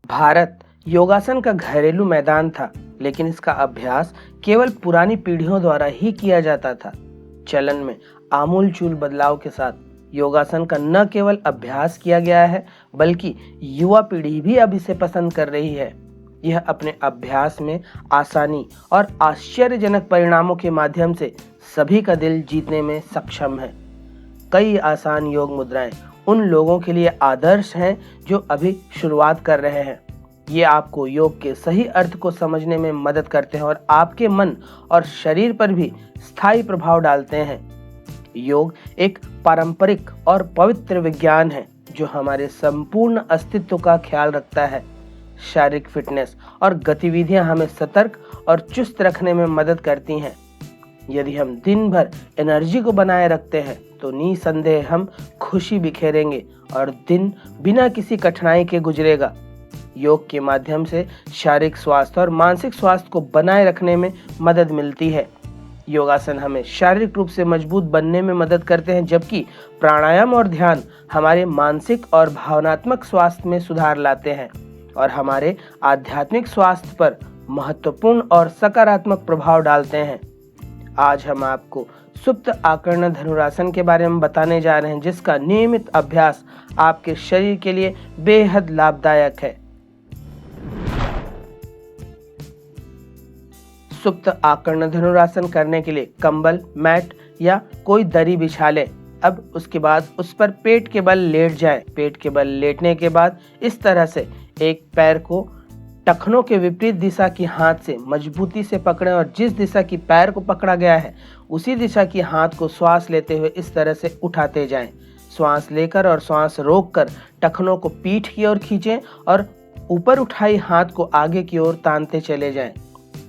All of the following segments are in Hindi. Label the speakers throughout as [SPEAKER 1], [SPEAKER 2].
[SPEAKER 1] भारत योगासन का घरेलू मैदान था, लेकिन इसका अभ्यास केवल पुरानी पीढ़ियों द्वारा ही किया जाता था। चलन में आमूलचूल बदलाव के साथ योगासन का न केवल अभ्यास किया गया है, बल्कि युवा पीढ़ी भी अब इसे पसंद कर रही है। यह अपने अभ्यास में आसानी और आश्चर्यजनक परिणामों के माध्यम से सभी का दिल जीतने में सक्षम है। कई आसान योग मुद्राएं उन लोगों के लिए आदर्श हैं जो अभी शुरुआत कर रहे हैं। ये आपको योग के सही अर्थ को समझने में मदद करते हैं और आपके मन और शरीर पर भी स्थायी प्रभाव डालते हैं। योग एक पारंपरिक और पवित्र विज्ञान है जो हमारे संपूर्ण अस्तित्व का ख्याल रखता है। शारीरिक फिटनेस और गतिविधियां हमें सतर्क और चुस्त रखने में मदद करती हैं। यदि हम दिन भर एनर्जी को बनाए रखते हैं तो निसंदेह हम खुशी बिखेरेंगे और दिन बिना किसी कठिनाई के गुजरेगा। योग के माध्यम से शारीरिक स्वास्थ्य और मानसिक स्वास्थ्य को बनाए रखने में मदद मिलती है। योगासन हमें शारीरिक रूप से मजबूत बनने में मदद करते हैं, जबकि प्राणायाम और ध्यान हमारे मानसिक और भावनात्मक स्वास्थ्य में सुधार लाते हैं और हमारे आध्यात्मिक स्वास्थ्य पर महत्वपूर्ण और सकारात्मक प्रभाव डालते हैं। आज हम आपको सुप्त आकर्ण धनुरासन के बारे में बताने जा रहे हैं, जिसका नियमित अभ्यास आपके शरीर के लिए बेहद लाभदायक है। सुप्त आकर्ण धनुरासन करने के लिए कंबल, मैट या कोई दरी बिछा लें। अब उसके बाद उस पर पेट के बल लेट जाएं। पेट के बल लेटने के बाद इस तरह से एक पैर को टखनों के विपरीत दिशा की हाथ से मजबूती से पकड़ें और जिस दिशा की पैर को पकड़ा गया है उसी दिशा की हाथ को श्वास लेते हुए इस तरह से उठाते जाएं। श्वास लेकर और श्वास रोककर टखनों को पीठ की ओर खींचें और ऊपर उठाई हाथ को आगे की ओर तानते चले जाएं।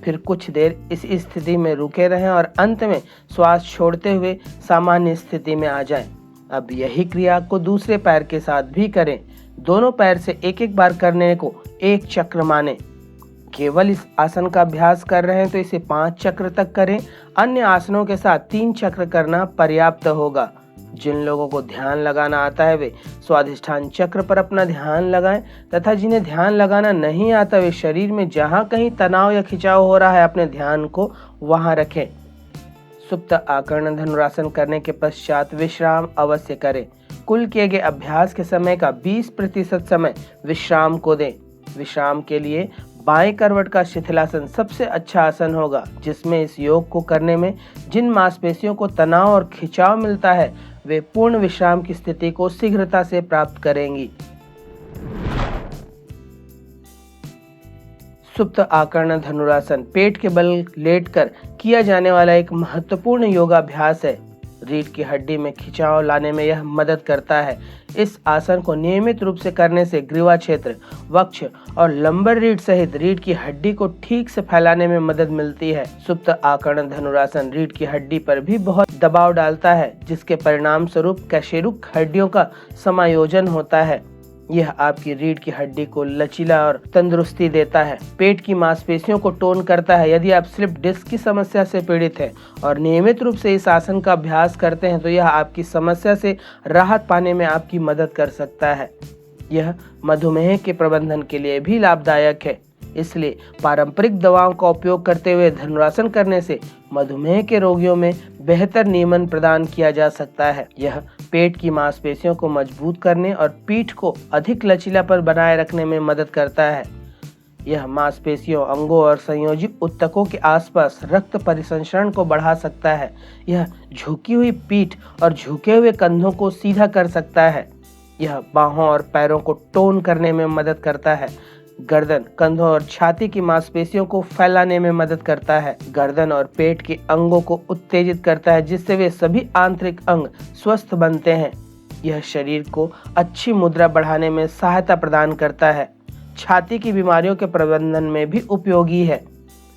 [SPEAKER 1] फिर कुछ देर इस स्थिति में रुके रहें और अंत में श्वास छोड़ते हुए सामान्य स्थिति में आ जाएं। अब यही क्रिया को दूसरे पैर के साथ भी करें। दोनों पैर से एक एक बार करने को एक चक्र माने। केवल इस आसन का अभ्यास कर रहे हैं तो इसे 5 चक्र तक करें। अन्य आसनों के साथ 3 चक्र करना पर्याप्त होगा। जिन लोगों को ध्यान लगाना आता है वे स्वाधिष्ठान चक्र पर अपना ध्यान लगाएं, तथा जिन्हें ध्यान लगाना नहीं आता वे शरीर में जहां कहीं तनाव या खिंचाव हो रहा है अपने ध्यान को वहां रखें। सुप्त आकर्ण धनुरासन करने के पश्चात विश्राम अवश्य करें। कुल किए गए अभ्यास के समय का 20% समय विश्राम को दें। विश्राम के लिए बाएं करवट का शिथिलासन सबसे अच्छा आसन होगा, जिसमें इस योग को करने में जिन मांसपेशियों को तनाव और खिंचाव मिलता है वे पूर्ण विश्राम की स्थिति को शीघ्रता से प्राप्त करेंगी। सुप्त आकर्ण धनुरासन पेट के बल लेटकर किया जाने वाला एक महत्वपूर्ण योगाभ्यास है। रीढ़ की हड्डी में खिंचाव लाने में यह मदद करता है। इस आसन को नियमित रूप से करने से ग्रीवा क्षेत्र, वक्ष और लंबर रीढ़ सहित रीढ़ की हड्डी को ठीक से फैलाने में मदद मिलती है। सुप्त आकर्ण धनुरासन रीढ़ की हड्डी पर भी बहुत दबाव डालता है, जिसके परिणाम स्वरूप कशेरुक हड्डियों का समायोजन होता है। यह आपकी रीढ़ की हड्डी को लचीला और तंदुरुस्ती देता है। पेट की मांसपेशियों को टोन करता है। यदि आप स्लिप डिस्क की समस्या से पीड़ित हैं और नियमित रूप से इस आसन का अभ्यास करते हैं तो यह आपकी समस्या से राहत पाने में आपकी मदद कर सकता है। यह मधुमेह के प्रबंधन के लिए भी लाभदायक है। इसलिए पारंपरिक दवाओं का उपयोग करते हुए धनुरासन करने से मधुमेह के रोगियों में बेहतर नियमन प्रदान किया जा सकता है। यह पेट की मांसपेशियों को मजबूत करने और पीठ को अधिक लचीलापन बनाए रखने में मदद करता है। यह मांसपेशियों, अंगों और संयोजी ऊतकों के आसपास रक्त परिसंचरण को बढ़ा सकता है। यह झुकी हुई पीठ और झुके हुए कंधों को सीधा कर सकता है। यह बाहों और पैरों को टोन करने में मदद करता है। गर्दन, कंधों और छाती की मांसपेशियों को फैलाने में मदद करता है। गर्दन और पेट के अंगों को उत्तेजित करता है, जिससे वे सभी आंतरिक अंग स्वस्थ बनते हैं। यह शरीर को अच्छी मुद्रा बढ़ाने में सहायता प्रदान करता है। छाती की बीमारियों के प्रबंधन में भी उपयोगी है।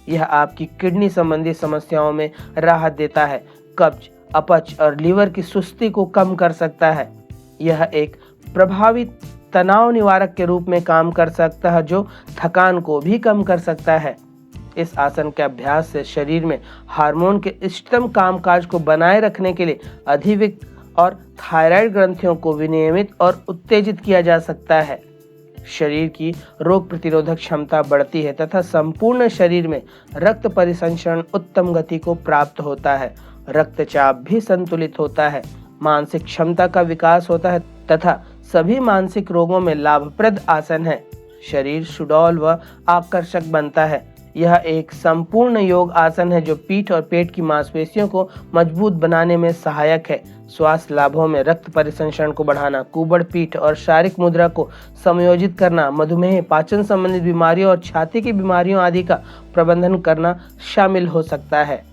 [SPEAKER 1] यह आपकी किडनी संबंधी समस्याओं में राहत देता है। कब्ज, अपच और लीवर की सुस्ती को कम कर सकता है। यह एक प्रभावी तनाव निवारक के रूप में काम कर सकता है, जो थकान को भी कम कर सकता है। इस आसन के अभ्यास से शरीर में हार्मोन के इष्टतम कामकाज को बनाए रखने के लिए अधिविक्त और थायराइड ग्रंथियों को विनियमित और उत्तेजित किया जा सकता है। शरीर की रोग प्रतिरोधक क्षमता बढ़ती है तथा संपूर्ण शरीर में रक्त परिसंचरण उत्तम गति को प्राप्त होता है। रक्तचाप भी संतुलित होता है, मानसिक क्षमता का विकास होता है तथा सभी मानसिक रोगों में लाभप्रद आसन है। शरीर सुडौल व आकर्षक बनता है। यह एक संपूर्ण योग आसन है जो पीठ और पेट की मांसपेशियों को मजबूत बनाने में सहायक है। स्वास्थ्य लाभों में रक्त परिसंचरण को बढ़ाना, कुबड़ पीठ और शारीरिक मुद्रा को समायोजित करना, मधुमेह, पाचन संबंधित बीमारियों और छाती की बीमारियों आदि का प्रबंधन करना शामिल हो सकता है।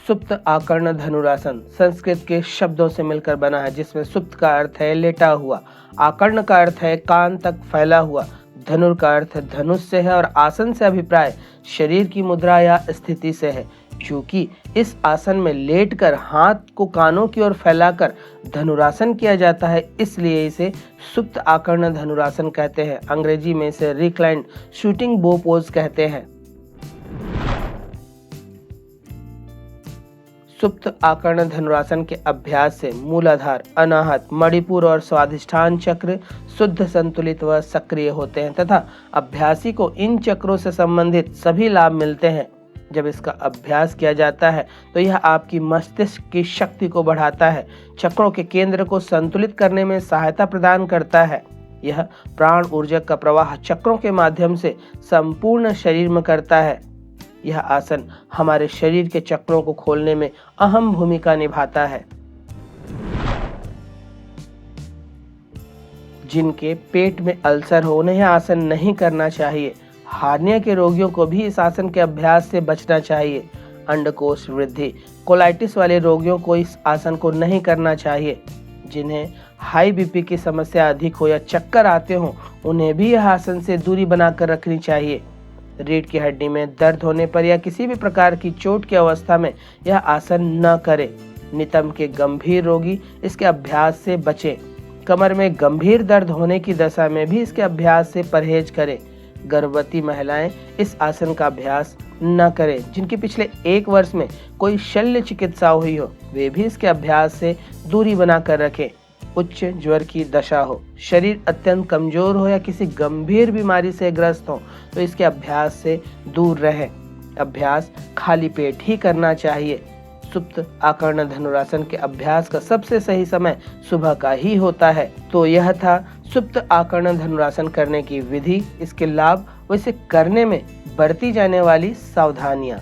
[SPEAKER 1] सुप्त आकर्ण धनुरासन संस्कृत के शब्दों से मिलकर बना है, जिसमें सुप्त का अर्थ है लेटा हुआ, आकर्ण का अर्थ है कान तक फैला हुआ, धनुर का अर्थ धनुष से है और आसन से अभिप्राय शरीर की मुद्रा या स्थिति से है। क्योंकि इस आसन में लेटकर हाथ को कानों की ओर फैलाकर धनुरासन किया जाता है, इसलिए इसे सुप्त आकर्ण धनुरासन कहते हैं। अंग्रेजी में इसे रिक्लाइंड शूटिंग बो पोज कहते हैं। सुप्त आकर्ण धनुरासन के अभ्यास से मूलाधार, अनाहत, मणिपुर और स्वाधिष्ठान चक्र शुद्ध, संतुलित व सक्रिय होते हैं तथा अभ्यासी को इन चक्रों से संबंधित सभी लाभ मिलते हैं। जब इसका अभ्यास किया जाता है तो यह आपकी मस्तिष्क की शक्ति को बढ़ाता है, चक्रों के केंद्र को संतुलित करने में सहायता प्रदान करता है। यह प्राण ऊर्जा का प्रवाह चक्रों के माध्यम से संपूर्ण शरीर में करता है। यह आसन हमारे शरीर के चक्रों को खोलने में अहम भूमिका निभाता है। जिनके पेट में अल्सर हो उन्हें यह आसन नहीं करना चाहिए। हार्निया के रोगियों को भी इस आसन के अभ्यास से बचना चाहिए। अंडकोश वृद्धि, कोलाइटिस वाले रोगियों को इस आसन को नहीं करना चाहिए। जिन्हें हाई बीपी की समस्या अधिक हो या चक्कर आते हो उन्हें भी यह आसन से दूरी बनाकर रखनी चाहिए। रीढ़ की हड्डी में दर्द होने पर या किसी भी प्रकार की चोट की अवस्था में यह आसन न करें। नितंब के गंभीर रोगी इसके अभ्यास से बचें। कमर में गंभीर दर्द होने की दशा में भी इसके अभ्यास से परहेज करें। गर्भवती महिलाएं इस आसन का अभ्यास न करें। जिनकी पिछले 1 वर्ष में कोई शल्य चिकित्सा हुई हो वे भी इसके अभ्यास से दूरी बनाकर रखें। उच्च ज्वर की दशा हो, शरीर अत्यंत कमजोर हो या किसी गंभीर बीमारी से ग्रस्त हो तो इसके अभ्यास से दूर रहें। अभ्यास खाली पेट ही करना चाहिए। सुप्त आकर्ण धनुरासन के अभ्यास का सबसे सही समय सुबह का ही होता है। तो यह था सुप्त आकर्ण धनुरासन करने की विधि, इसके लाभ व इसे करने में बरती जाने वाली सावधानियां।